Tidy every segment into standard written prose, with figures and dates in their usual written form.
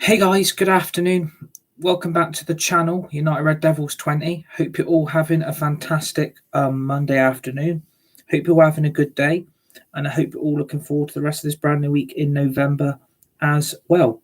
Hey guys, good afternoon. Welcome back to the channel, United Red Devils 20. Hope you're all having a fantastic Monday afternoon. Hope you're all having a good day, and I hope you're all looking forward to the rest of this brand new week in November as well.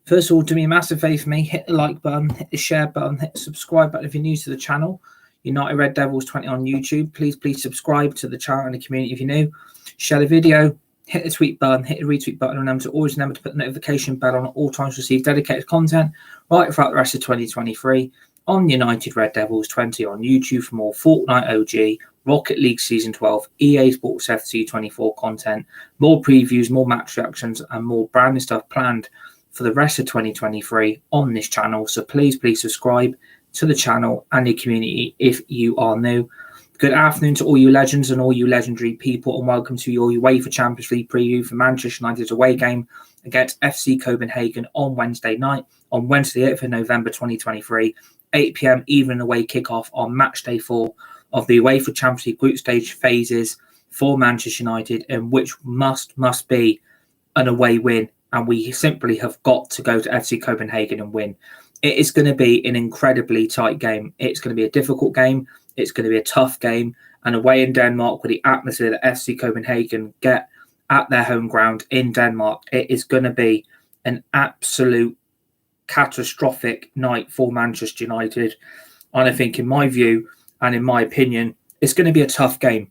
First of all, do me a massive favour for me, hit the like button, hit the share button, hit the subscribe button if you're new to the channel. United Red Devils 20 on YouTube. Please subscribe to the channel and the community if you're new. Share the video. Hit the tweet button, hit the retweet button, and remember to put the notification bell on at all times to receive dedicated content right throughout the rest of 2023 on United Red Devils 20 on YouTube for more Fortnite OG, Rocket League Season 12, EA Sports FC 24 content, more previews, more match reactions, and more brand new stuff planned for the rest of 2023 on this channel. So please subscribe to the channel and the community if you are new. Good afternoon to all you legends and all you legendary people, and welcome to your UEFA Champions League preview for Manchester United's away game against FC Copenhagen on Wednesday night, on Wednesday 8th of November 2023, 8 p.m. evening away kickoff on match day 4 of the UEFA Champions League group stage phases for Manchester United, in which must be an away win, and we simply have got to go to FC Copenhagen and win. It is going to be an incredibly tight game. It's going to be a difficult game. It's going to be a tough game, and away in Denmark with the atmosphere that FC Copenhagen get at their home ground in Denmark, it is going to be an absolute catastrophic night for Manchester United. And I think, in my view and in my opinion, it's going to be a tough game.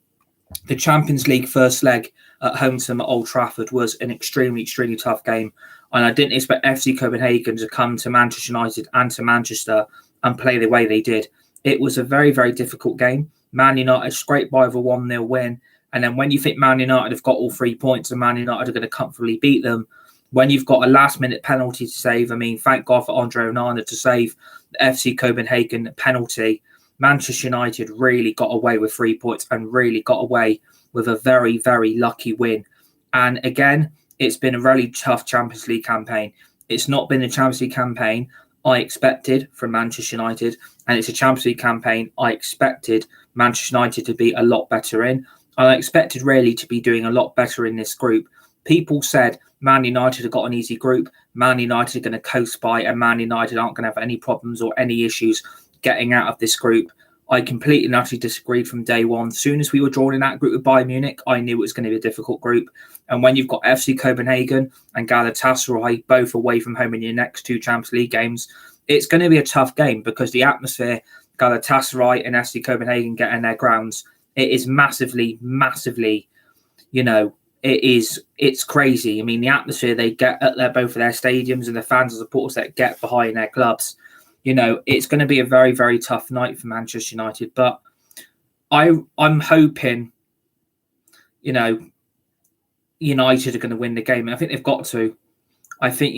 The Champions League first leg at home to them at Old Trafford was an extremely tough game, and I didn't expect FC Copenhagen to come to Manchester United and to Manchester and play the way they did. It was a very difficult game. Man United scraped by with a 1-0 win. And then when you think Man United have got all 3 points and Man United are going to comfortably beat them, when you've got a last-minute penalty to save, I mean, thank God for Andre Onana to save the FC Copenhagen penalty, Manchester United really got away with 3 points and really got away with a very lucky win. And again, it's been a really tough Champions League campaign. It's not been a Champions League campaign I expected from Manchester United, and it's a Champions League campaign I expected Manchester United to be a lot better in. I expected really to be doing a lot better in this group. People said Man United have got an easy group, Man United are going to coast by, and Man United aren't going to have any problems or any issues getting out of this group. I completely and utterly disagreed from day one. As soon as we were drawn in that group with Bayern Munich, I knew it was going to be a difficult group. And when you've got FC Copenhagen and Galatasaray both away from home in your next 2 Champions League games, it's going to be a tough game because the atmosphere Galatasaray and FC Copenhagen get in their grounds, it is massively, it's crazy. I mean, the atmosphere they get at both of their stadiums and the fans and supporters that get behind their clubs, it's going to be a very tough night for Manchester United. But I'm hoping, United are going to win the game. And I think they've got to. I think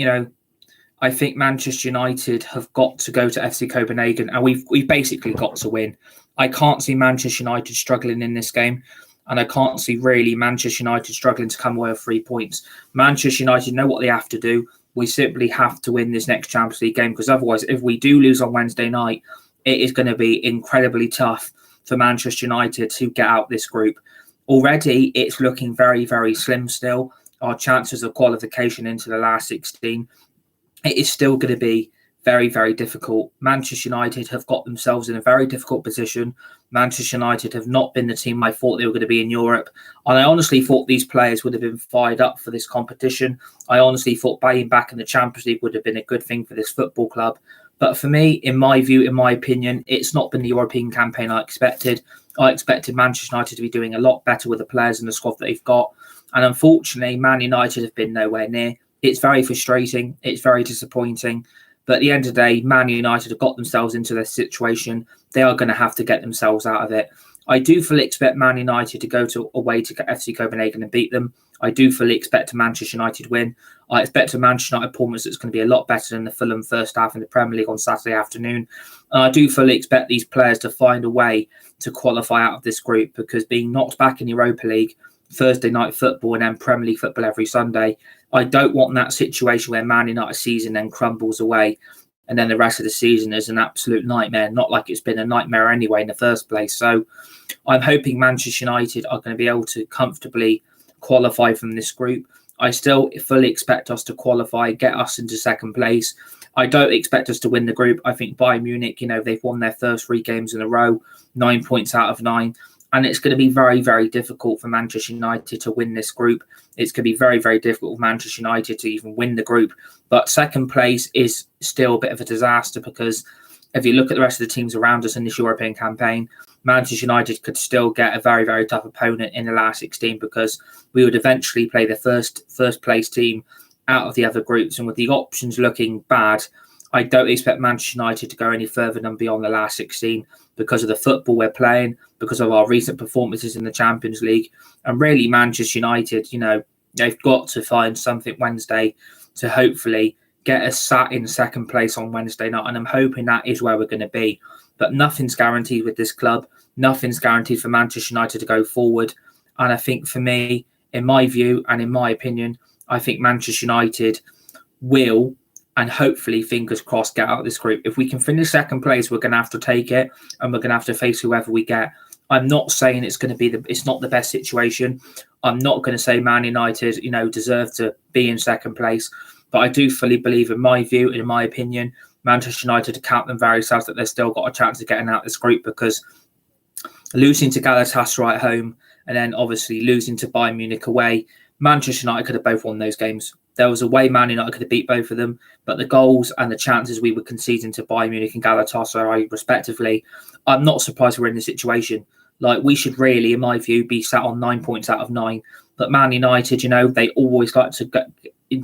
Manchester United have got to go to FC Copenhagen, and we've basically got to win. I can't see Manchester United struggling in this game, and I can't see really Manchester United struggling to come away with 3 points. Manchester United know what they have to do. We simply have to win this next Champions League game, because otherwise, if we do lose on Wednesday night, it is going to be incredibly tough for Manchester United to get out this group. Already, it's looking very slim still. Our chances of qualification into the last 16, it is still going to be very difficult. Manchester United have got themselves in a very difficult position. Manchester United have not been the team I thought they were going to be in Europe. And I honestly thought these players would have been fired up for this competition. I honestly thought being back in the Champions League would have been a good thing for this football club. But for me, in my view, in my opinion, it's not been the European campaign I expected. I expected Manchester United to be doing a lot better with the players and the squad that they've got. And unfortunately, Man United have been nowhere near. It's very frustrating. It's very disappointing. But at the end of the day, Man United have got themselves into this situation. They are going to have to get themselves out of it. I do fully expect Man United to go away to FC Copenhagen and beat them. I do fully expect a Manchester United win. I expect a Manchester United performance that's going to be a lot better than the Fulham first half in the Premier League on Saturday afternoon. And I do fully expect these players to find a way to qualify out of this group, because being knocked back in Europa League, Thursday night football, and then Premier League football every Sunday, I don't want that situation where Man United season then crumbles away and then the rest of the season is an absolute nightmare. Not like it's been a nightmare anyway in the first place. So I'm hoping Manchester United are going to be able to comfortably qualify from this group. I still fully expect us to qualify, get us into second place. I don't expect us to win the group. I think Bayern Munich, they've won their first 3 games in a row, 9 points out of 9. And it's going to be very, very difficult for Manchester United to win this group. It's going to be very, very difficult for Manchester United to even win the group. But second place is still a bit of a disaster, because if you look at the rest of the teams around us in this European campaign, Manchester United could still get a very, very tough opponent in the last 16, because we would eventually play the first place team out of the other groups. And with the options looking bad, I don't expect Manchester United to go any further than beyond the last 16 because of the football we're playing, because of our recent performances in the Champions League. And really, Manchester United, they've got to find something Wednesday to hopefully get us sat in second place on Wednesday night. And I'm hoping that is where we're going to be. But nothing's guaranteed with this club. Nothing's guaranteed for Manchester United to go forward. And I think for me, in my view and in my opinion, I think Manchester United will, and hopefully, fingers crossed, get out of this group. If we can finish second place, we're going to have to take it, and we're going to have to face whoever we get. I'm not saying it's going to be it's not the best situation. I'm not going to say Man United, deserve to be in second place. But I do fully believe, in my view, in my opinion, Manchester United, to count them very sad, that they've still got a chance of getting out of this group, because losing to Galatasaray at home and then obviously losing to Bayern Munich away, Manchester United could have both won those games. There was a way Man United could have beat both of them, but the goals and the chances we were conceding to Bayern Munich and Galatasaray, respectively, I'm not surprised we're in this situation. Like, we should really, in my view, be sat on 9 points out of 9. But Man United, they always like to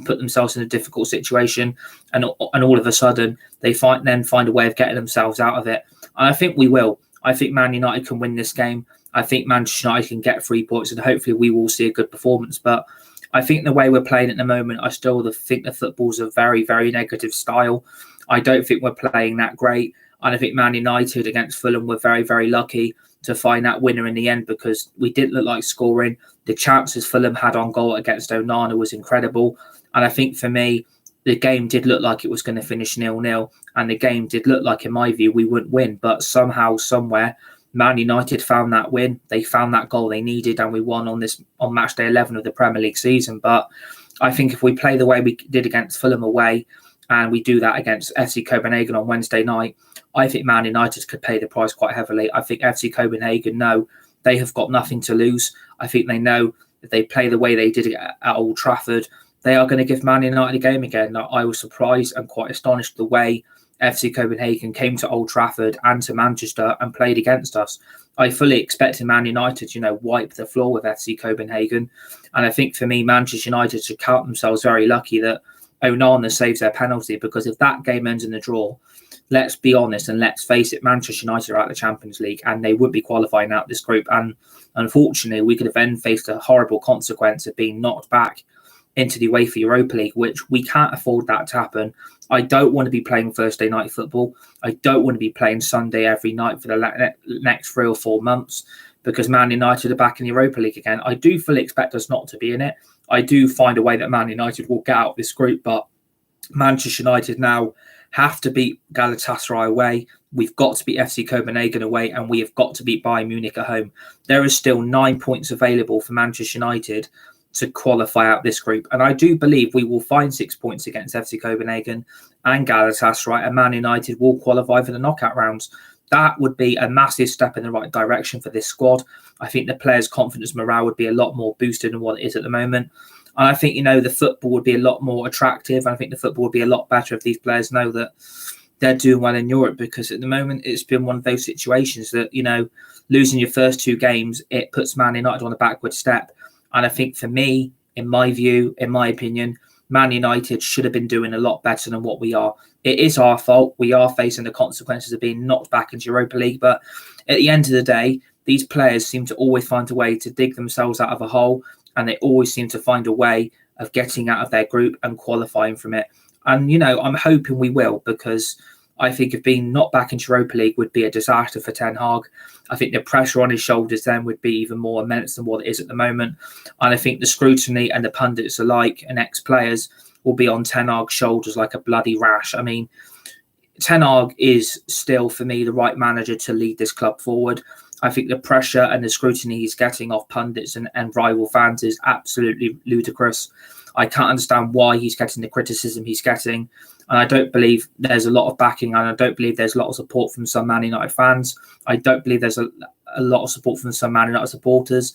put themselves in a difficult situation, and all of a sudden they find a way of getting themselves out of it. And I think we will. I think Man United can win this game. I think Manchester United can get 3 points, and hopefully we will see a good performance. But I think the way we're playing at the moment, I still think the football's a very, very negative style. I don't think we're playing that great. And I think Man United against Fulham were very, very lucky to find that winner in the end, because we didn't look like scoring. The chances Fulham had on goal against Onana was incredible. And I think for me, the game did look like it was going to finish 0-0. And the game did look like, in my view, we wouldn't win. But somehow, somewhere, Man United found that win. They found that goal they needed, and we won on match day 11 of the Premier League season. But I think if we play the way we did against Fulham away, and we do that against FC Copenhagen on Wednesday night, I think Man United could pay the price quite heavily. I think FC Copenhagen know they have got nothing to lose. I think they know if they play the way they did at Old Trafford, they are going to give Man United a game again. I was surprised and quite astonished the way FC Copenhagen came to Old Trafford and to Manchester and played against us. I fully expected Man United to, wipe the floor with FC Copenhagen. And I think for me, Manchester United should count themselves very lucky that Onana saves their penalty, because if that game ends in a draw, let's be honest and let's face it, Manchester United are out of the Champions League and they would be qualifying out this group. And unfortunately, we could have then faced a horrible consequence of being knocked back into the UEFA Europa League, which we can't afford that to happen. I don't want to be playing Thursday night football. I don't want to be playing Sunday every night for the next 3 or 4 months, because Man United are back in the Europa League again. I do fully expect us not to be in it. I do find a way that Man United will get out of this group, but Manchester United now have to beat Galatasaray away. We've got to beat FC Copenhagen away, and we have got to beat Bayern Munich at home. There is still 9 points available for Manchester United to qualify out this group. And I do believe we will find 6 points against FC Copenhagen and Galatasaray, and Man United will qualify for the knockout rounds. That would be a massive step in the right direction for this squad. I think the players' confidence morale would be a lot more boosted than what it is at the moment. And I think, the football would be a lot more attractive. And I think the football would be a lot better if these players know that they're doing well in Europe, because at the moment it's been one of those situations that, losing your first 2 games, it puts Man United on a backward step. And I think for me, in my view, in my opinion, Man United should have been doing a lot better than what we are. It is our fault. We are facing the consequences of being knocked back into Europa League. But at the end of the day, these players seem to always find a way to dig themselves out of a hole. And they always seem to find a way of getting out of their group and qualifying from it. And, I'm hoping we will, because I think if being knocked back into Europa League would be a disaster for Ten Hag. I think the pressure on his shoulders then would be even more immense than what it is at the moment. And I think the scrutiny and the pundits alike and ex-players will be on Ten Hag's shoulders like a bloody rash. I mean, Ten Hag is still, for me, the right manager to lead this club forward. I think the pressure and the scrutiny he's getting off pundits and rival fans is absolutely ludicrous. I can't understand why he's getting the criticism he's getting. And I don't believe there's a lot of backing, and I don't believe there's a lot of support from some Man United fans. I don't believe there's a lot of support from some Man United supporters.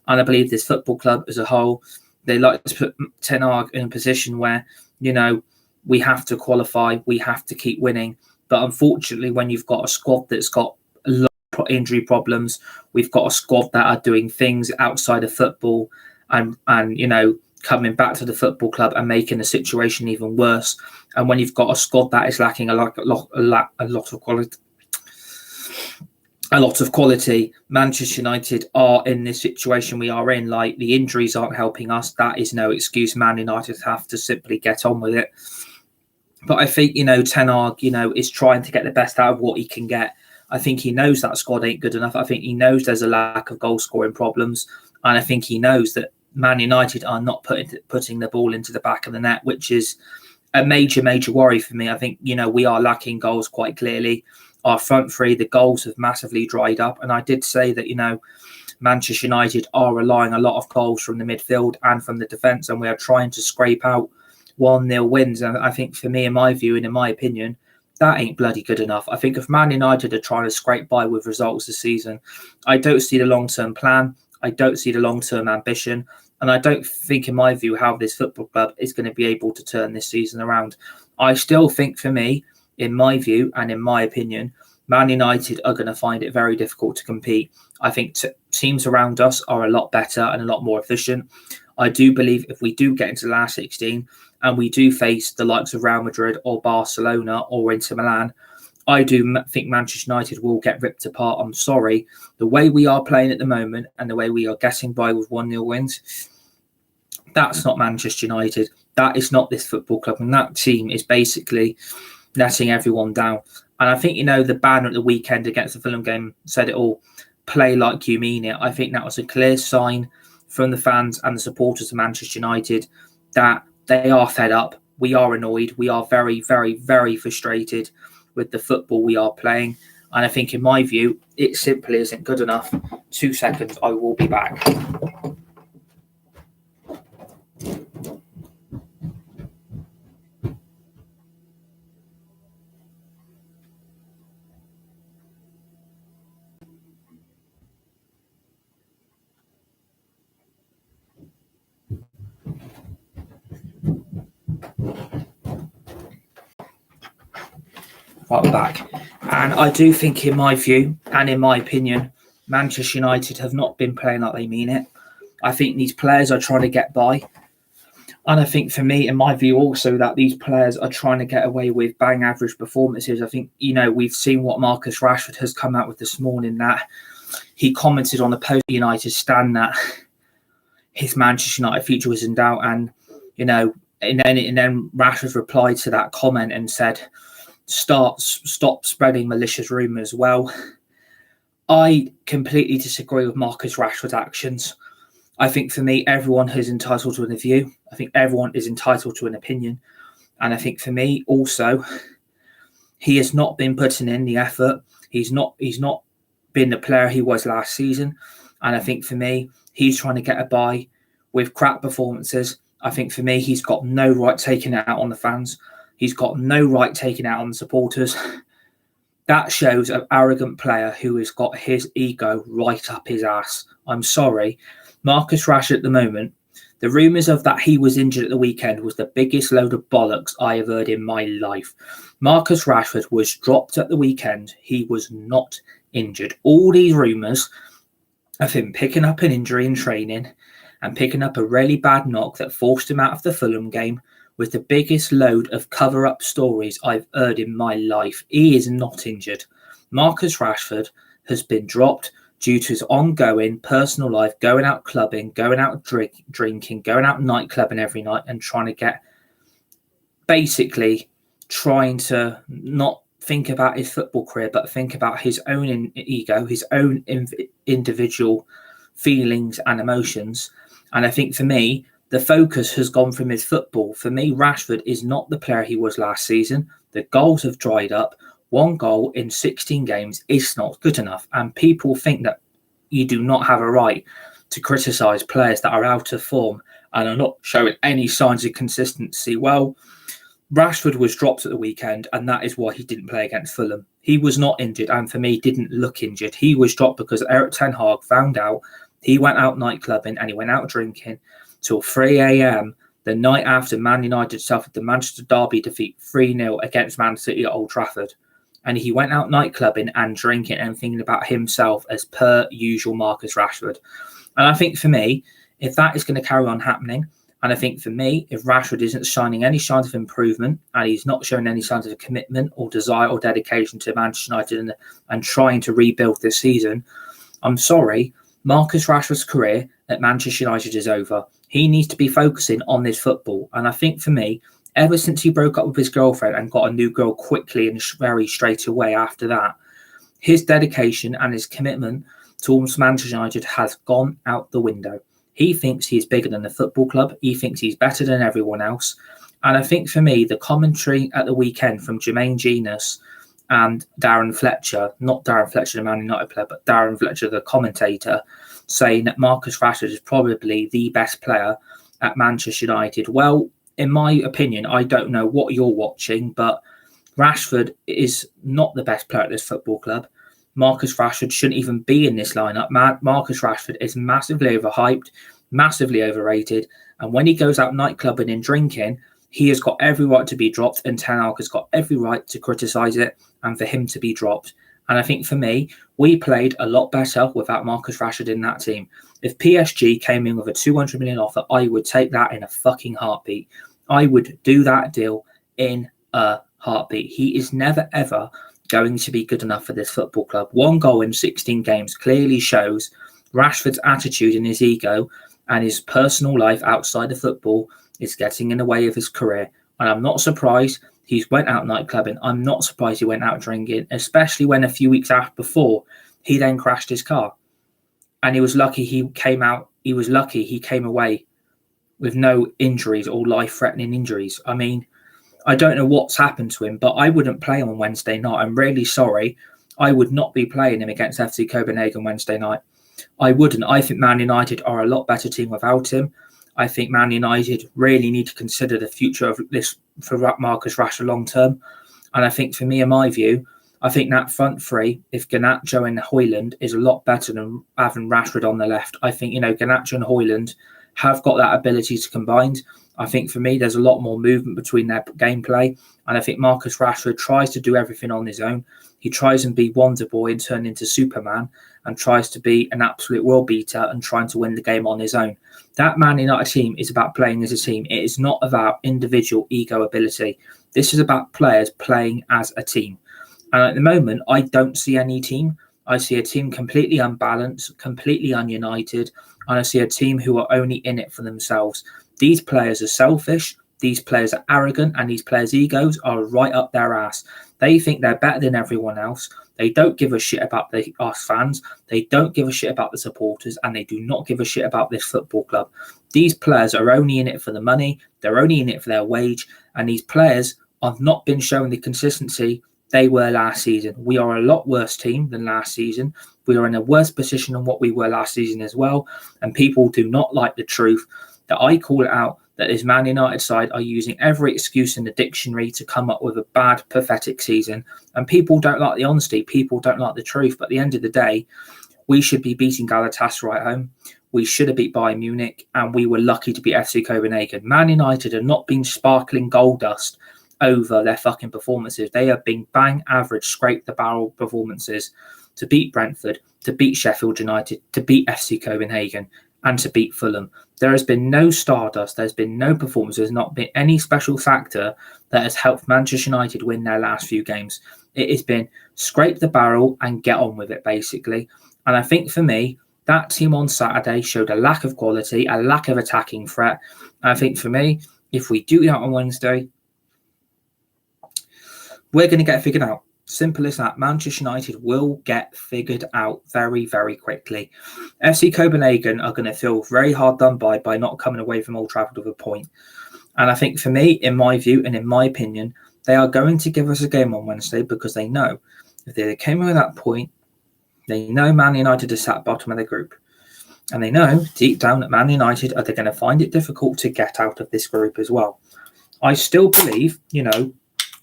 And I believe this football club as a whole, they like to put Ten Hag in a position where, we have to qualify, we have to keep winning. But unfortunately, when you've got a squad that's got a lot of injury problems, we've got a squad that are doing things outside of football and coming back to the football club and making the situation even worse. And when you've got a squad that is lacking a lot of quality, Manchester United are in this situation we are in. Like, the injuries aren't helping us. That is no excuse. Man United have to simply get on with it. But I think, Ten Hag, is trying to get the best out of what he can get. I think he knows that squad ain't good enough. I think he knows there's a lack of goal scoring problems. And I think he knows that Man United are not putting the ball into the back of the net, which is a major, major worry for me. I think, we are lacking goals quite clearly. Our front three, the goals have massively dried up. And I did say that, Manchester United are relying a lot of goals from the midfield and from the defence, and we are trying to scrape out 1-0 wins. And I think, for me, in my view and in my opinion, that ain't bloody good enough. I think if Man United are trying to scrape by with results this season, I don't see the long-term plan. I don't see the long-term ambition. And I don't think, in my view, how this football club is going to be able to turn this season around. I still think, for me, in my view and in my opinion, Man United are going to find it very difficult to compete. I think teams around us are a lot better and a lot more efficient. I do believe if we do get into the last 16 and we do face the likes of Real Madrid or Barcelona or Inter Milan, I do think Manchester United will get ripped apart. I'm sorry. The way we are playing at the moment and the way we are getting by with 1-0 wins, that's not Manchester United. That is not this football club. And that team is basically letting everyone down. And I think, the banner at the weekend against the Fulham game said it all: play like you mean it. I think that was a clear sign from the fans and the supporters of Manchester United that they are fed up. We are annoyed. We are very, very, very frustrated with the football we are playing. And I think, in my view, it simply isn't good enough. 2 seconds, I will be back. Right back. And I do think, in my view and in my opinion, Manchester United have not been playing like they mean it. I think these players are trying to get by. And I think, for me, in my view also, that these players are trying to get away with bang average performances. I think, we've seen what Marcus Rashford has come out with this morning, that he commented on the post United stand that his Manchester United future was in doubt. And, and then Rashford replied to that comment and said, stop spreading malicious rumours. Well, I completely disagree with Marcus Rashford's actions. I think, for me, everyone is entitled to a view. I think everyone is entitled to an opinion. And I think, for me, also, he has not been putting in the effort. He's not been the player he was last season. And I think, for me, he's trying to get a buy with crap performances. I think, for me, he's got no right taking it out on the fans. He's got no right taking it out on the supporters. That shows an arrogant player who has got his ego right up his ass. I'm sorry. Marcus Rashford, at the moment, the rumours of that he was injured at the weekend was the biggest load of bollocks I have heard in my life. Marcus Rashford was dropped at the weekend. He was not injured. All these rumours of him picking up an injury in training and picking up a really bad knock that forced him out of the Fulham game was the biggest load of cover-up stories I've heard in my life. He is not injured. Marcus Rashford has been dropped due to his ongoing personal life, going out clubbing, going out drinking, going out nightclubbing every night and trying to not think about his football career, but think about his own ego, his own individual feelings and emotions. And I think, for me, the focus has gone from his football. For me, Rashford is not the player he was last season. The goals have dried up. 1 goal in 16 games is not good enough. And people think that you do not have a right to criticise players that are out of form and are not showing any signs of consistency. Well, Rashford was dropped at the weekend, and that is why he didn't play against Fulham. He was not injured, and for me, didn't look injured. He was dropped because Eric Ten Hag found out he went out nightclubbing and he went out drinking till 3 a.m. the night after Man United suffered the Manchester Derby defeat 3-0 against Man City at Old Trafford. And he went out nightclubbing and drinking and thinking about himself as per usual Marcus Rashford. And I think for me, if that is going to carry on happening, and I think for me, if Rashford isn't shining any signs of improvement and he's not showing any signs of commitment or desire or dedication to Manchester United and trying to rebuild this season, I'm sorry, Marcus Rashford's career at Manchester United is over. He needs to be focusing on this football. And I think for me, ever since he broke up with his girlfriend and got a new girl quickly and very straight away after that, his dedication and his commitment towards Manchester United has gone out the window. He thinks he's bigger than the football club. He thinks he's better than everyone else. And I think for me, the commentary at the weekend from Jermaine Genius and Darren Fletcher, not Darren Fletcher, the Man United player, but Darren Fletcher, the commentator, saying that Marcus Rashford is probably the best player at Manchester United. Well, in my opinion, I don't know what you're watching, but Rashford is not the best player at this football club. Marcus Rashford shouldn't even be in this lineup. Marcus Rashford is massively overhyped, massively overrated. And when he goes out nightclubbing and drinking, he has got every right to be dropped, and Ten Hag has got every right to criticise it and for him to be dropped. And I think for me, we played a lot better without Marcus Rashford in that team. If PSG came in with a 200 million offer, I would take that in a fucking heartbeat. I would do that deal in a heartbeat. He is never, ever going to be good enough for this football club. 1 goal in 16 games clearly shows Rashford's attitude and his ego and his personal life outside of football is getting in the way of his career. And I'm not surprised he went out nightclubbing. I'm not surprised he went out drinking, especially when a few weeks after before he then crashed his car. And he was lucky he came out. He was lucky he came away with no injuries or life-threatening injuries. I mean, I don't know what's happened to him, but I wouldn't play him on Wednesday night. I'm really sorry. I would not be playing him against FC Copenhagen Wednesday night. I wouldn't. I think Man United are a lot better team without him. I think Man United really need to consider the future of this for Marcus Rashford long term. And I think for me, in my view, I think that front three, if Garnacho and Højlund, is a lot better than having Rashford on the left. I think, Garnacho and Højlund have got that ability to combine. I think for me, there's a lot more movement between their gameplay. And I think Marcus Rashford tries to do everything on his own. He tries and be Wonder Boy and turn into Superman and tries to be an absolute world beater and trying to win the game on his own. That Man United team is about playing as a team. It is not about individual ego ability. This is about players playing as a team. And at the moment, I don't see any team. I see a team completely unbalanced, completely ununited, and I see a team who are only in it for themselves. These players are selfish, these players are arrogant, and these players' egos are right up their ass. They think they're better than everyone else. They don't give a shit about us fans. They don't give a shit about the supporters, and they do not give a shit about this football club. These players are only in it for the money. They're only in it for their wage, and these players have not been showing the consistency they were last season. We are a lot worse team than last season. We are in a worse position than what we were last season as well, and people do not like the truth that I call it out, that this Man United side are using every excuse in the dictionary to come up with a bad, pathetic season. And people don't like the honesty. People don't like the truth. But at the end of the day, we should be beating Galatasaray at home. We should have beat Bayern Munich, and we were lucky to beat FC Copenhagen. Man United have not been sparkling gold dust over their fucking performances. They have been bang average, scrape the barrel performances to beat Brentford, to beat Sheffield United, to beat FC Copenhagen, and to beat Fulham. There has been no stardust. There's been no performance. There's not been any special factor that has helped Manchester United win their last few games. It has been scrape the barrel and get on with it, basically. And I think for me, that team on Saturday showed a lack of quality, a lack of attacking threat. And I think for me, if we do that on Wednesday, we're going to get figured out. Simple as that. Manchester United will get figured out very, very quickly. FC Copenhagen are going to feel very hard done by not coming away from Old Trafford with a point. And I think for me, in my view and in my opinion, they are going to give us a game on Wednesday because they know if they came away with that point, they know Man United is sat bottom of the group. And they know deep down that Man United are going to find it difficult to get out of this group as well. I still believe,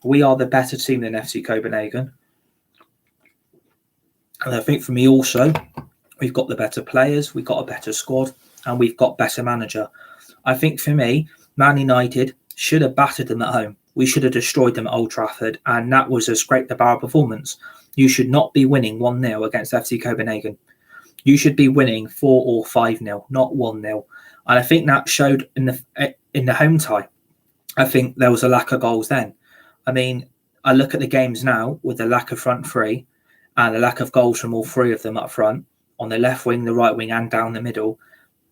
we are the better team than FC Copenhagen. And I think for me also, we've got the better players, we've got a better squad, and we've got better manager. I think for me, Man United should have battered them at home. We should have destroyed them at Old Trafford, and that was a scrape-the-barrel performance. You should not be winning 1-0 against FC Copenhagen. You should be winning 4 or 5-0, not 1-0. And I think that showed in the home tie. I think there was a lack of goals then. I mean, I look at the games now with the lack of front three and the lack of goals from all three of them up front, on the left wing, the right wing, and down the middle.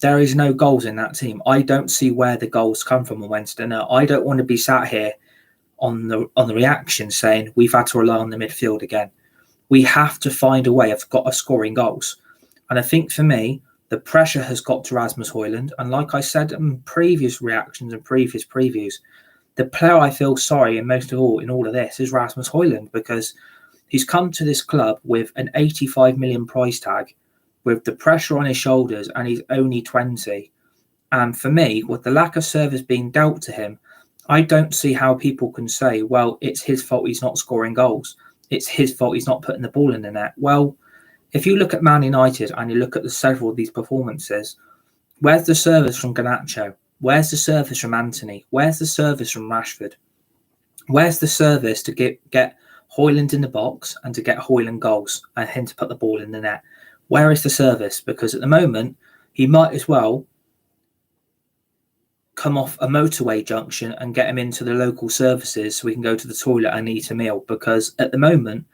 There is no goals in that team. I don't see where the goals come from on Wednesday night. I don't want to be sat here on the reaction saying we've had to rely on the midfield again. We have to find a way of scoring goals. And I think for me, the pressure has got to Rasmus Højlund. And like I said in previous reactions and previous previews, the player I feel sorry and most of all in all of this is Rasmus Højlund, because he's come to this club with an 85 million price tag, with the pressure on his shoulders, and he's only 20. And for me, with the lack of service being dealt to him, I don't see how people can say, well, it's his fault he's not scoring goals. It's his fault he's not putting the ball in the net. Well, if you look at Man United and you look at several of these performances, where's the service from Garnacho? Where's the service from Anthony? Where's the service from Rashford? Where's the service to get Højlund in the box and to get Højlund goals and him to put the ball in the net? Where is the service? Because at the moment, he might as well come off a motorway junction and get him into the local services so we can go to the toilet and eat a meal. Because at the moment,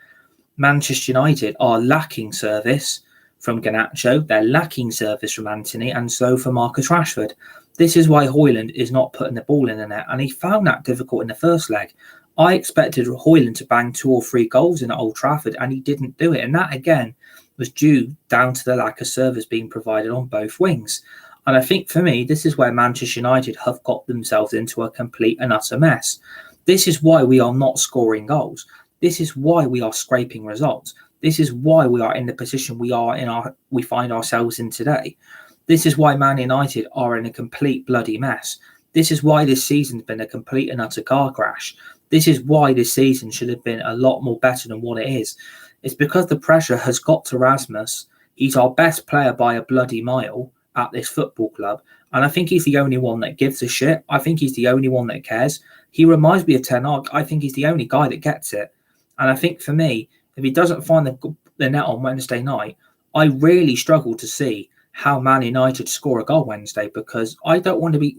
Manchester United are lacking service from Garnacho. They're lacking service from Anthony, and so for Marcus Rashford. This is why Højlund is not putting the ball in the net, and he found that difficult in the first leg. I expected Højlund to bang 2 or 3 goals in Old Trafford, and he didn't do it. And that, again, was due down to the lack of service being provided on both wings. And I think for me, this is where Manchester United have got themselves into a complete and utter mess. This is why we are not scoring goals. This is why we are scraping results. This is why we are in the position we find ourselves in today. This is why Man United are in a complete bloody mess. This is why this season's been a complete and utter car crash. This is why this season should have been a lot more better than what it is. It's because the pressure has got to Rasmus. He's our best player by a bloody mile at this football club. And I think he's the only one that gives a shit. I think he's the only one that cares. He reminds me of Ten Hag. I think he's the only guy that gets it. And I think for me, if he doesn't find the net on Wednesday night, I really struggle to see how Man United score a goal Wednesday, because I don't want to be,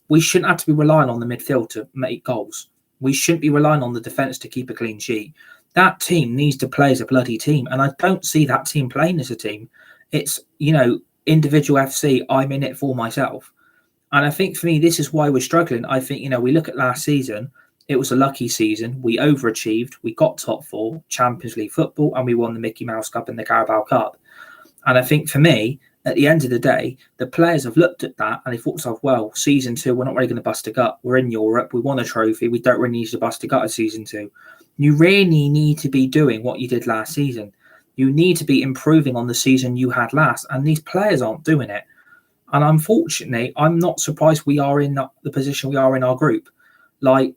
we shouldn't have to be relying on the midfield to make goals. We shouldn't be relying on the defence to keep a clean sheet. That team needs to play as a bloody team. And I don't see that team playing as a team. It's, individual FC, I'm in it for myself. And I think for me, this is why we're struggling. I think, we look at last season, it was a lucky season. We overachieved. We got top 4, Champions League football, and we won the Mickey Mouse Cup and the Carabao Cup. And I think for me, at the end of the day, the players have looked at that and they thought to themselves, well, season 2, we're not really going to bust a gut. We're in Europe. We won a trophy. We don't really need to bust a gut at season 2. You really need to be doing what you did last season. You need to be improving on the season you had last. And these players aren't doing it. And unfortunately, I'm not surprised we are in the position we are in our group. Like,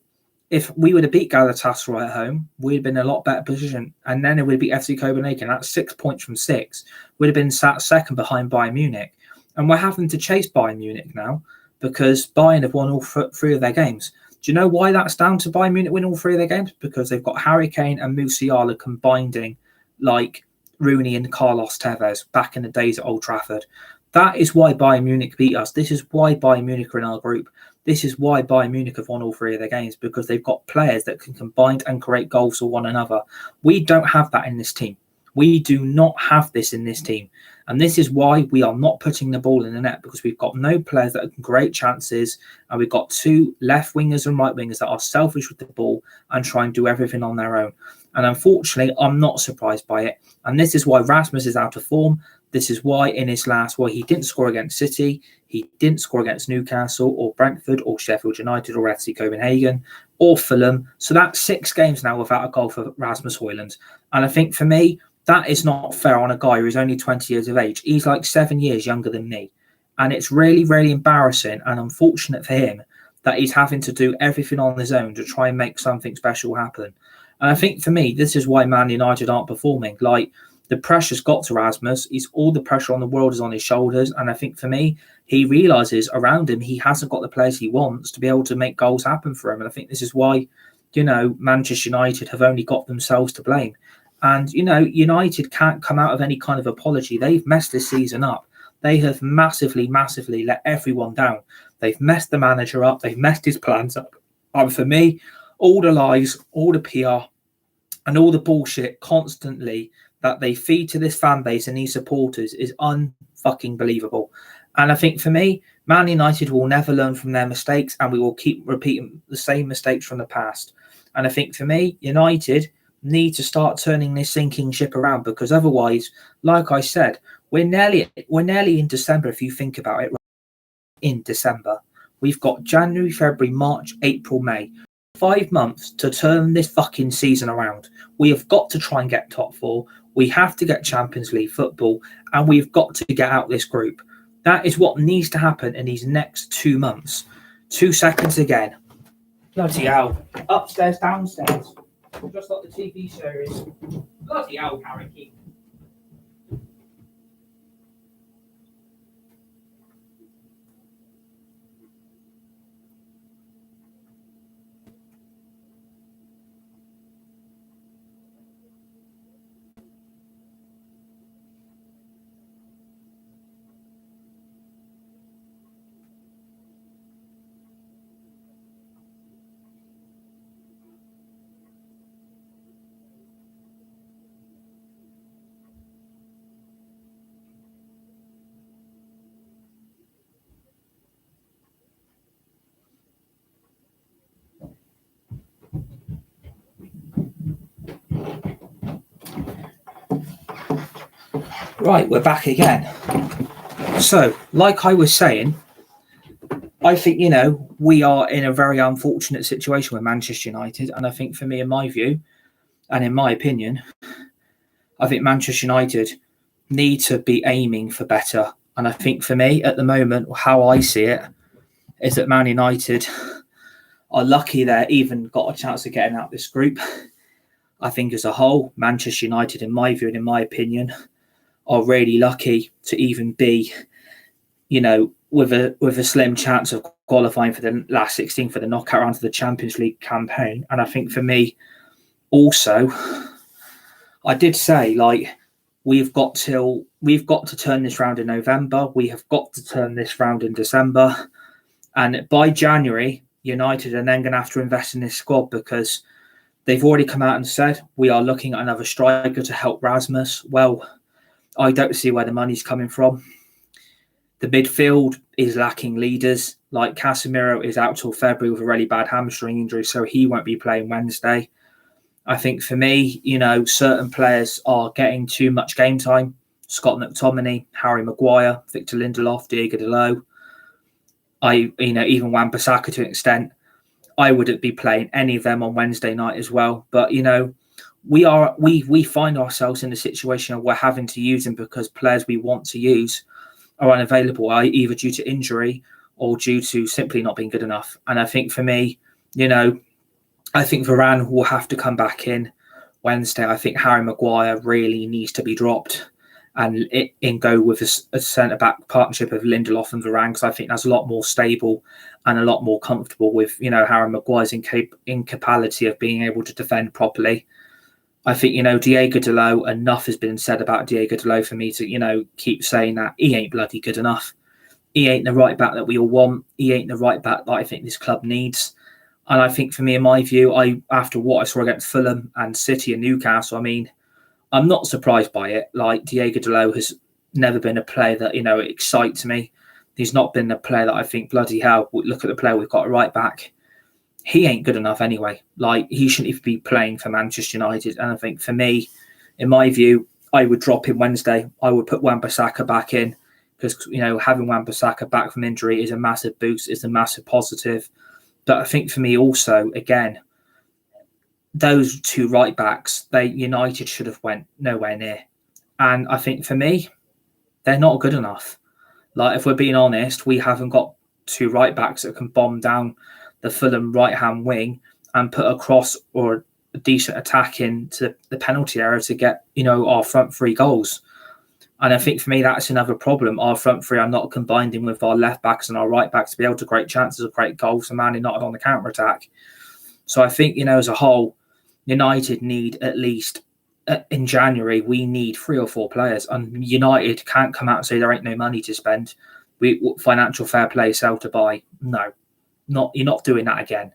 if we would have beat Galatasaray at home, we'd have been in a lot better position. And then it would be FC Copenhagen. That's 6 points from 6. We'd have been sat second behind Bayern Munich. And we're having to chase Bayern Munich now because Bayern have won all 3 of their games. Do you know why that's down to Bayern Munich win all 3 of their games? Because they've got Harry Kane and Musiala combining like Rooney and Carlos Tevez back in the days at Old Trafford. That is why Bayern Munich beat us. This is why Bayern Munich are in our group. This is why Bayern Munich have won all 3 of their games, because they've got players that can combine and create goals for one another. We don't have that in this team. We do not have this in this team. And this is why we are not putting the ball in the net, because we've got no players that can create chances. And we've got 2 left wingers and right wingers that are selfish with the ball and try and do everything on their own. And unfortunately, I'm not surprised by it. And this is why Rasmus is out of form. This is why in his last, he didn't score against City, he didn't score against Newcastle or Brentford or Sheffield United or FC Copenhagen or Fulham. So that's 6 games now without a goal for Rasmus Højlund. And I think for me, That is not fair on a guy who's only 20 years of age. He's like 7 years younger than me. And it's really, really embarrassing and unfortunate for him that he's having to do everything on his own to try and make something special happen. And I think for me, this is why Man United aren't performing. Like, the pressure's got to Rasmus. He's all the pressure on the world is on his shoulders. And I think for me, he realises around him he hasn't got the players he wants to be able to make goals happen for him. And I think this is why, Manchester United have only got themselves to blame. And, United can't come out of any kind of apology. They've messed this season up. They have massively, massively let everyone down. They've messed the manager up. They've messed his plans up. And for me, all the lies, all the PR, and all the bullshit constantly that they feed to this fan base and these supporters is unfucking believable. And I think for me, Man United will never learn from their mistakes, and we will keep repeating the same mistakes from the past. And I think for me, United need to start turning this sinking ship around, because otherwise, like I said, we're nearly in December. If you think about it, in December, we've got January, February, March, April, May, 5 months to turn this fucking season around. We have got to try and get top four. We have to get Champions League football, and we've got to get out this group. That is what needs to happen in these next 2 months. 2 seconds again. Bloody hell. Upstairs, downstairs. Just like the TV series. Bloody hell, Harry. Right, we're back again. So, like I was saying, I think, we are in a very unfortunate situation with Manchester United. And I think for me, in my view, and in my opinion, I think Manchester United need to be aiming for better. And I think for me, at the moment, how I see it is that Man United are lucky they even got a chance of getting out this group. I think as a whole, Manchester United, in my view and in my opinion, are really lucky to even be, with a slim chance of qualifying for the last 16 for the knockout round of the Champions League campaign. And I think for me, also, I did say, we've got to turn this round in November. We have got to turn this round in December. And by January, United are then going to have to invest in this squad, because they've already come out and said, we are looking at another striker to help Rasmus. Well, I don't see where the money's coming from. The midfield is lacking leaders. Like, Casemiro is out till February with a really bad hamstring injury, so he won't be playing Wednesday. I think for me, certain players are getting too much game time. Scott McTominay, Harry Maguire, Victor Lindelof, Diego Dalot. Even Wan-Bissaka to an extent. I wouldn't be playing any of them on Wednesday night as well. But, we find ourselves in a situation where we're having to use them because players we want to use are unavailable, either due to injury or due to simply not being good enough. And I think for me, I think Varane will have to come back in Wednesday. I think Harry Maguire really needs to be dropped and go with a centre-back partnership of Lindelof and Varane, because I think that's a lot more stable and a lot more comfortable with, Harry Maguire's incapability of being able to defend properly. I think, Diego Dalot, enough has been said about Diego Dalot for me to, keep saying that he ain't bloody good enough. He ain't the right back that we all want. He ain't the right back that I think this club needs. And I think for me, in my view, after what I saw against Fulham and City and Newcastle, I'm not surprised by it. Like, Diego Dalot has never been a player that, excites me. He's not been a player that I think, bloody hell, look at the player we've got right back. He ain't good enough anyway. Like, he shouldn't even be playing for Manchester United. And I think for me, in my view, I would drop him Wednesday. I would put Wan-Bissaka back in, because, having Wan-Bissaka back from injury is a massive boost, is a massive positive. But I think for me also, again, those two right backs, United should have went nowhere near. And I think for me, they're not good enough. Like, if we're being honest, we haven't got two right backs that can bomb down the Fulham right hand wing and put a cross or a decent attack into the penalty area to get, our front three goals. And I think for me, that's another problem. Our front three are not combining with our left backs and our right backs to be able to create chances of great goals for Man United on the counter attack. So I think, as a whole, United need at least in January, we need 3 or 4 players. And United can't come out and say there ain't no money to spend. Financial fair play, sell to buy. No, you're not doing that again.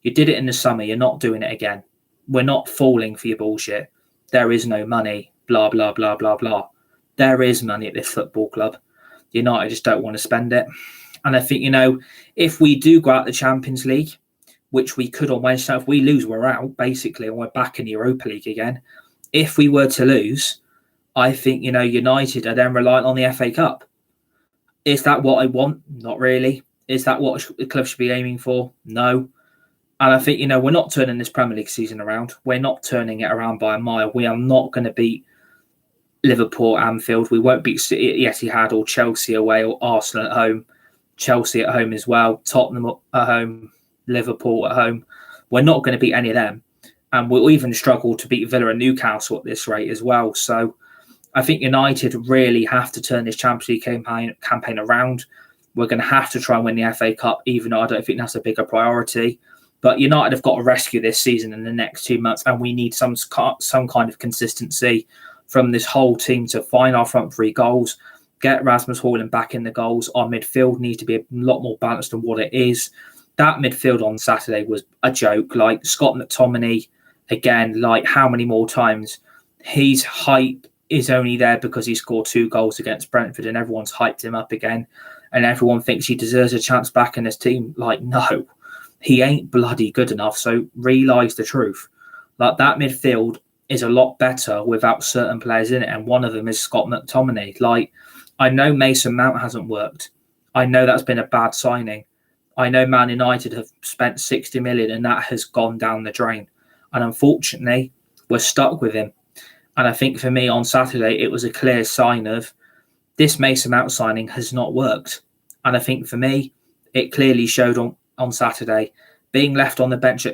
You did it in the summer. You're not doing it again. We're not falling for your bullshit. There is no money. Blah, blah, blah, blah, blah. There is money at this football club. United just don't want to spend it. And I think, if we do go out the Champions League, which we could on Wednesday, if we lose, we're out, basically, and we're back in the Europa League again. If we were to lose, I think, United are then reliant on the FA Cup. Is that what I want? Not really. Is that what the club should be aiming for? No. And I think, we're not turning this Premier League season around. We're not turning it around by a mile. We are not going to beat Liverpool, Anfield. We won't beat City, yes, he had, or Chelsea away, or Arsenal at home. Chelsea at home as well. Tottenham at home. Liverpool at home. We're not going to beat any of them. And we'll even struggle to beat Villa and Newcastle at this rate as well. So I think United really have to turn this Champions League campaign around. We're going to have to try and win the FA Cup, even though I don't think that's a bigger priority. But United have got to rescue this season in the next 2 months, and we need some kind of consistency from this whole team to find our front three goals, get Rasmus Højlund back in the goals. Our midfield needs to be a lot more balanced than what it is. That midfield on Saturday was a joke. Like, Scott McTominay, again, like, how many more times? His hype is only there because he scored 2 goals against Brentford and everyone's hyped him up again. And everyone thinks he deserves a chance back in this team. Like, no, he ain't bloody good enough. So realise the truth. Like, that midfield is a lot better without certain players in it. And one of them is Scott McTominay. Like, I know Mason Mount hasn't worked. I know that's been a bad signing. I know Man United have spent 60 million and that has gone down the drain. And unfortunately, we're stuck with him. And I think for me on Saturday, it was a clear sign of this Mason Mount signing has not worked. And I think for me, it clearly showed on Saturday. Being left on the bench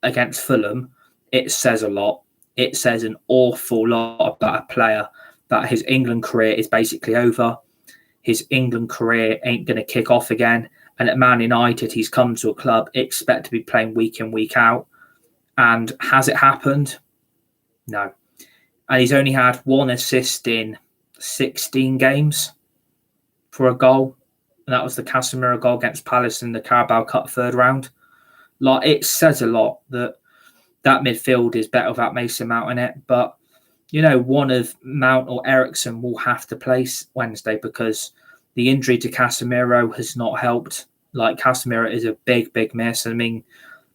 against Fulham, it says a lot. It says an awful lot about a player, that his England career is basically over. His England career ain't going to kick off again. And at Man United, he's come to a club, expect to be playing week in, week out. And has it happened? No. And he's only had 1 assist in 16 games for a goal. And that was the Casemiro goal against Palace in the Carabao Cup 3rd round. Like, it says a lot that midfield is better without Mason Mount in it. But, one of Mount or Eriksen will have to play Wednesday because the injury to Casemiro has not helped. Like, Casemiro is a big, big miss. I mean,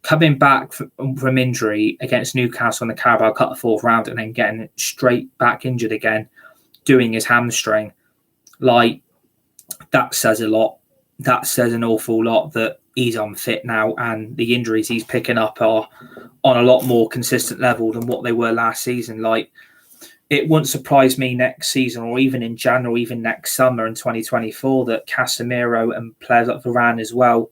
coming back from injury against Newcastle in the Carabao Cup 4th round and then getting straight back injured again, doing his hamstring, like, that says a lot. That says an awful lot that he's unfit now, and the injuries he's picking up are on a lot more consistent level than what they were last season. Like, it wouldn't surprise me next season or even in January, even next summer in 2024, that Casemiro and players like Varane as well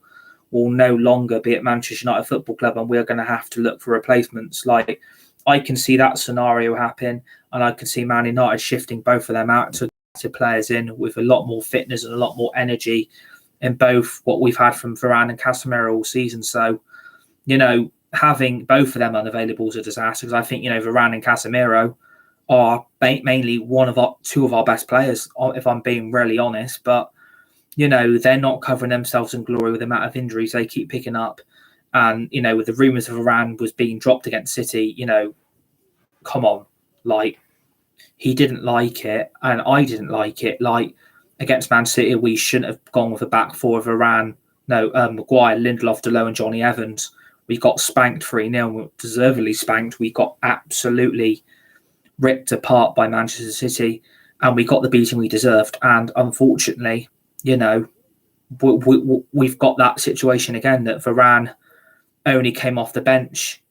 will no longer be at Manchester United Football Club, and we're going to have to look for replacements. Like, I can see that scenario happen, and I can see Man United shifting both of them out to players in with a lot more fitness and a lot more energy in both what we've had from Varane and Casemiro all season. So, having both of them unavailable is a disaster, because I think, Varane and Casemiro are mainly two of our best players, if I'm being really honest. But, they're not covering themselves in glory with the amount of injuries they keep picking up. And, with the rumours of Varane was being dropped against City, come on. Like, he didn't like it, and I didn't like it. Like, against Man City, we shouldn't have gone with a back 4 of Varane. No, Maguire, Lindelof, Delot and Johnny Evans. We got spanked 3-0, deservedly spanked. We got absolutely ripped apart by Manchester City, and we got the beating we deserved. And unfortunately, we've got that situation again, that Varane only came off the bench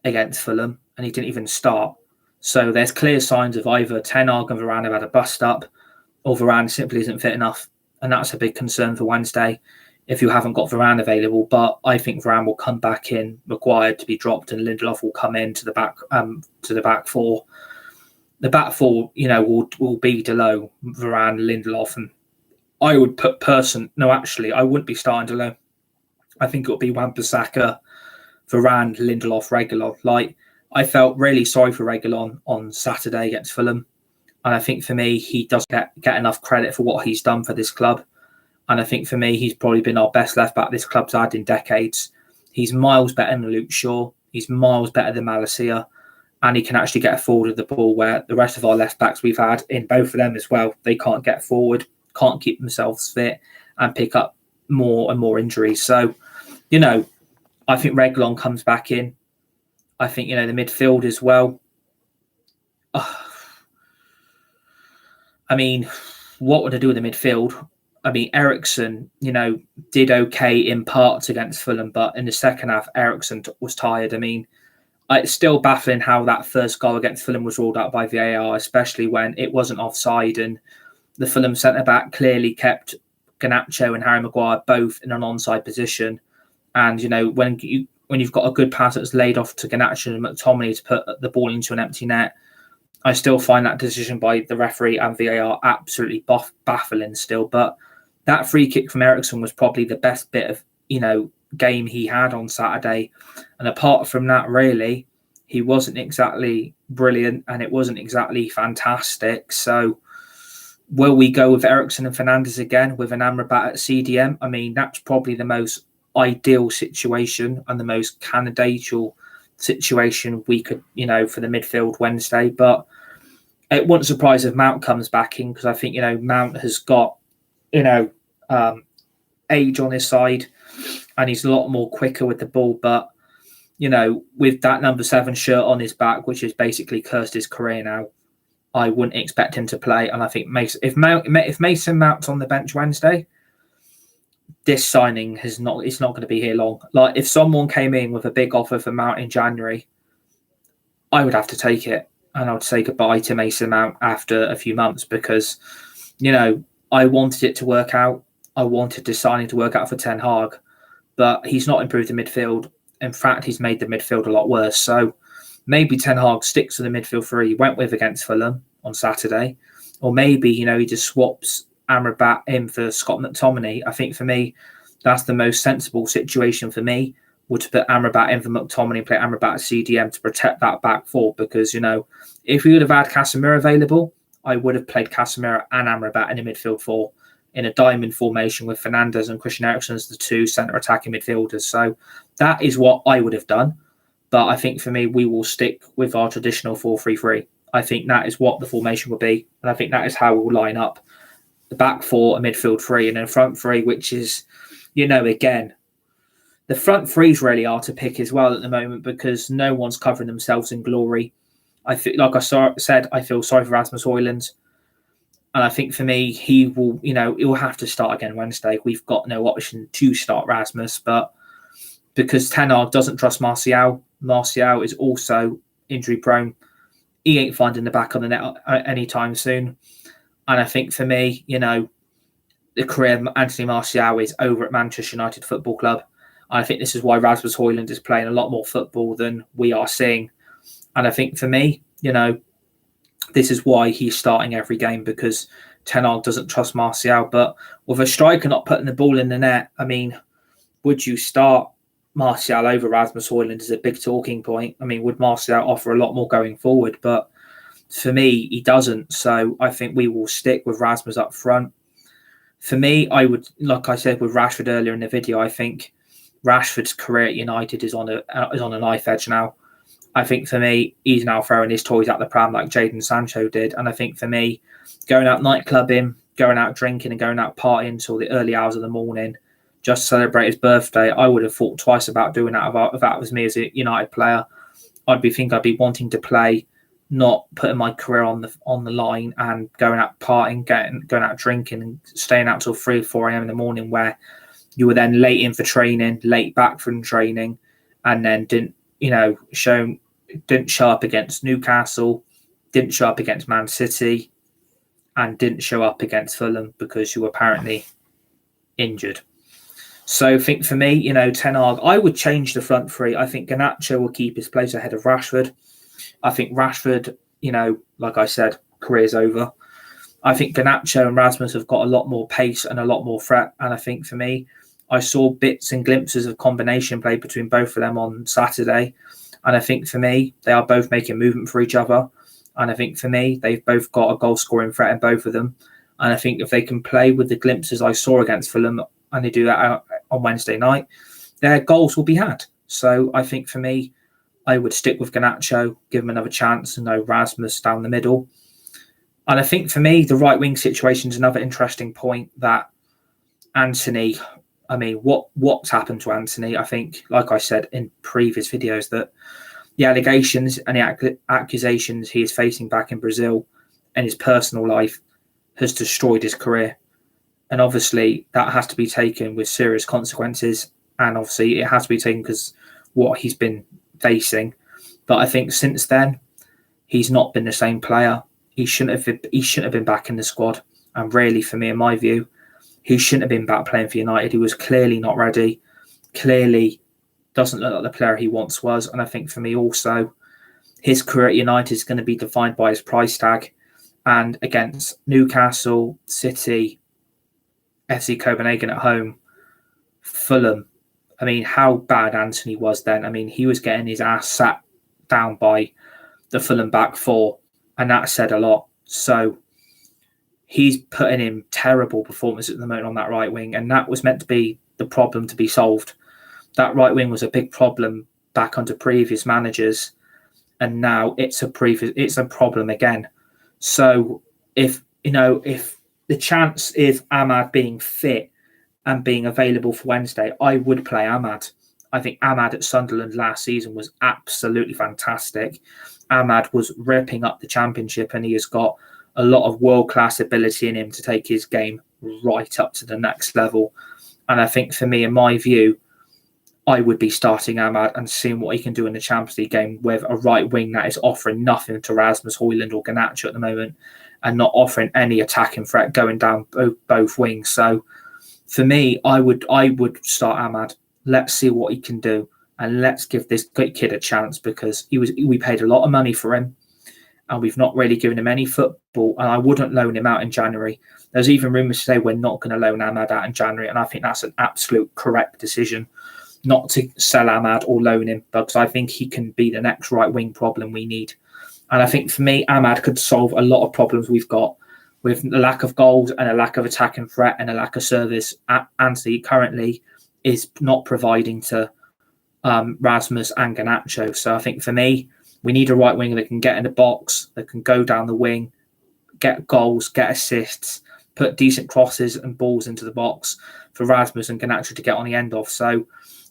against Fulham, and he didn't even start. So there's clear signs of either Ten Hag and Varane have had a bust up, or Varane simply isn't fit enough, and that's a big concern for Wednesday if you haven't got Varane available. But I think Varane will come back in, required to be dropped, and Lindelof will come in to the back four. The back four, will be Delot, Varane, Lindelof, and I would put I wouldn't be starting Delot. I think it would be Wan-Bissaka, Varane, Lindelof, Reguilon. Like, I felt really sorry for Reguilon on Saturday against Fulham. And I think for me, he does get enough credit for what he's done for this club. And I think for me, he's probably been our best left back this club's had in decades. He's miles better than Luke Shaw. He's miles better than Malacia. And he can actually get forward with the ball, where the rest of our left backs we've had in both of them as well, they can't get forward, can't keep themselves fit, and pick up more and more injuries. So, I think Reguilon comes back in. I think, the midfield as well. I mean, what would I do with the midfield? I mean, Eriksen, did okay in parts against Fulham, but in the second half, Eriksen was tired. I mean, it's still baffling how that first goal against Fulham was ruled out by VAR, especially when it wasn't offside, and the Fulham centre-back clearly kept Garnacho and Harry Maguire both in an onside position. And, when you've got a good pass that's laid off to Garnacho and McTominay to put the ball into an empty net, I still find that decision by the referee and VAR absolutely baffling still. But that free kick from Eriksen was probably the best bit of, game he had on Saturday. And apart from that, really, he wasn't exactly brilliant and it wasn't exactly fantastic. So will we go with Eriksen and Fernandes again with an Amrabat at CDM? I mean, that's probably the most ideal situation and the most candidatal situation we could, for the midfield Wednesday. But it wouldn't surprise if Mount comes back in, because I think, Mount has got, age on his side and he's a lot more quicker with the ball. But, with that number 7 shirt on his back, which has basically cursed his career now, I wouldn't expect him to play. And I think if Mason Mount's on the bench Wednesday, this signing it's not going to be here long. Like, if someone came in with a big offer for Mount in January, I would have to take it. And I would say goodbye to Mason Mount after a few months, because, I wanted it to work out. I wanted this signing to work out for Ten Hag, but he's not improved the midfield. In fact, he's made the midfield a lot worse. So maybe Ten Hag sticks to the midfield 3 he went with against Fulham on Saturday. Or maybe, he just swaps Amrabat in for Scott McTominay. I think for me, that's the most sensible situation for me, would to put Amrabat in for McTominay and play Amrabat at CDM to protect that back four. Because, if we would have had Casemiro available, I would have played Casemiro and Amrabat in a midfield 4 in a diamond formation with Fernandes and Christian Eriksen as the 2 centre attacking midfielders. So that is what I would have done. But I think for me, we will stick with our traditional 4-3-3. I think that is what the formation will be. And I think that is how we'll line up. The back 4, a midfield 3, and then a front 3, which is, again, the front 3's really hard to pick as well at the moment, because no one's covering themselves in glory. I feel, like I said, I feel sorry for Rasmus Højlund. And I think for me, he will, he'll have to start again Wednesday. We've got no option to start Rasmus, but because Ten Hag doesn't trust Martial is also injury prone. He ain't finding the back of the net anytime soon. And I think for me, the career of Anthony Martial is over at Manchester United Football Club. And I think this is why Rasmus Højlund is playing a lot more football than we are seeing. And I think for me, this is why he's starting every game, because Ten Hag doesn't trust Martial. But with a striker not putting the ball in the net, I mean, would you start Martial over Rasmus Højlund is a big talking point. I mean, would Martial offer a lot more going forward? But for me, he doesn't. So I think we will stick with Rasmus up front. For me, I would, like I said with Rashford earlier in the video, I think Rashford's career at United is on a knife edge now. I think for me, he's now throwing his toys out the pram like Jadon Sancho did. And I think for me, going out nightclubbing, going out drinking and going out partying till the early hours of the morning, just to celebrate his birthday, I would have thought twice about doing that if that was me as a United player. I'd be wanting to play, not putting my career on the line and going out partying, going out drinking and staying out till 3 or 4 a.m. in the morning, where you were then late in for training, late back from training, and then didn't didn't show up against Newcastle, didn't show up against Man City, and didn't show up against Fulham because you were apparently injured. So I think for me, Ten Hag, I would change the front three. I think Garnacho will keep his place ahead of Rashford. I think Rashford, like I said, career's over. I think Garnacho and Rasmus have got a lot more pace and a lot more threat. And I think for me, I saw bits and glimpses of combination play between both of them on Saturday. And I think for me, they are both making movement for each other. And I think for me, they've both got a goal scoring threat in both of them. And I think if they can play with the glimpses I saw against Fulham, and they do that on Wednesday night, their goals will be had. So I think for me, I would stick with Garnacho, give him another chance, and no Rasmus down the middle. And I think for me, the right wing situation is another interesting point that Anthony, what's happened to Anthony? I think, like I said in previous videos, that the allegations and the accusations he is facing back in Brazil and his personal life has destroyed his career. And obviously that has to be taken with serious consequences. And obviously it has to be taken because what he's been facing. But I think since then, he's not been the same player. He shouldn't have been back in the squad. And really, for me, in my view, he shouldn't have been back playing for United. He was clearly not ready. Clearly doesn't look like the player he once was. And I think for me also, his career at United is going to be defined by his price tag. And against Newcastle, City, FC Copenhagen at home, Fulham, how bad Anthony was then. He was getting his ass sat down by the Fulham back four, and that said a lot. So he's putting in terrible performance at the moment on that right wing, and that was meant to be the problem to be solved. That right wing was a big problem back under previous managers, and now it's a problem again. So if the chance is Ahmad being fit and being available for Wednesday, I would play Ahmad. I think Ahmad at Sunderland last season was absolutely fantastic. Ahmad was ripping up the Championship, and he has got a lot of world-class ability in him to take his game right up to the next level. And I think for me, in my view, I would be starting Ahmad and seeing what he can do in the Champions League game with a right wing that is offering nothing to Rasmus Højlund or Garnacho at the moment, and not offering any attacking threat going down both wings. So for me, I would start Ahmad. Let's see what he can do, and let's give this great kid a chance, because we paid a lot of money for him, and we've not really given him any football. And I wouldn't loan him out in January. There's even rumours today we're not going to loan Ahmad out in January, and I think that's an absolute correct decision, not to sell Ahmad or loan him, because I think he can be the next right wing problem we need. And I think for me, Ahmad could solve a lot of problems we've got with the lack of goals and a lack of attacking threat and a lack of service. Anthony currently is not providing to Rasmus and Garnacho. So I think for me, we need a right winger that can get in the box, that can go down the wing, get goals, get assists, put decent crosses and balls into the box for Rasmus and Garnacho to get on the end of. So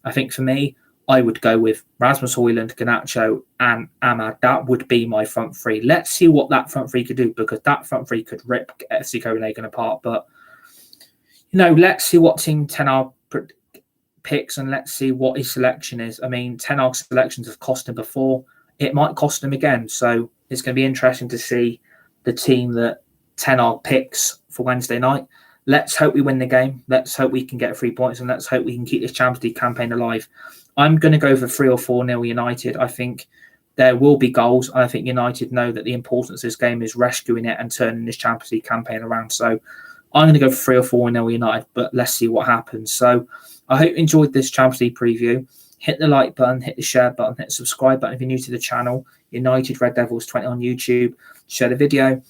I think for me, I would go with Rasmus Højlund, Garnacho and Ahmad. That would be my front three. Let's see what that front three could do, because that front three could rip FC Copenhagen apart. But, let's see what team Ten Hag picks, and let's see what his selection is. Ten Hag's selections have cost him before. It might cost him again. So it's going to be interesting to see the team that Ten Hag picks for Wednesday night. Let's hope we win the game. Let's hope we can get 3 points, and let's hope we can keep this Champions League campaign alive. I'm going to go for 3 or 4-0 United. I think there will be goals. I think United know that the importance of this game is rescuing it and turning this Champions League campaign around. So I'm going to go for 3 or 4-0 United, but let's see what happens. So I hope you enjoyed this Champions League preview. Hit the like button, hit the share button, hit the subscribe button if you're new to the channel. United Red Devils 20 on YouTube. Share the video.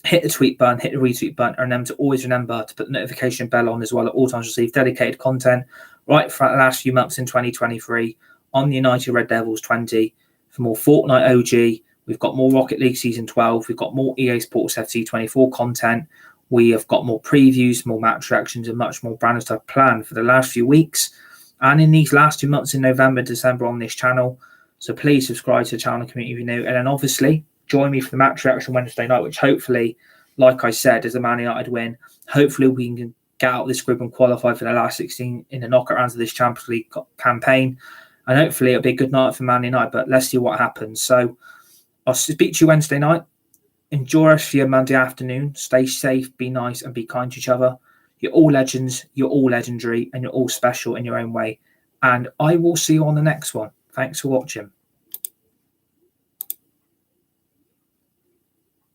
Hit the tweet button, hit the retweet button, and remember to put the notification bell on as well at all times to receive dedicated content right for the last few months in 2023 on the United Red Devils 20. For more Fortnite OG, we've got more Rocket League Season 12, we've got more EA Sports FC 24 content, we have got more previews, more match reactions, and much more brand stuff planned for the last few weeks and in these last 2 months in November, December on this channel. So please subscribe to the channel community if you're new, and then obviously join me for the match reaction Wednesday night, which hopefully, like I said, is a Man United win. Hopefully we can get out of this group and qualify for the last 16 in the knockout rounds of this Champions League campaign. and hopefully it'll be a good night for Man United, but let's see what happens. So I'll speak to you Wednesday night. Enjoy us for your Monday afternoon. Stay safe, be nice, and be kind to each other. You're all legends, you're all legendary, and you're all special in your own way. And I will see you on the next one. Thanks for watching.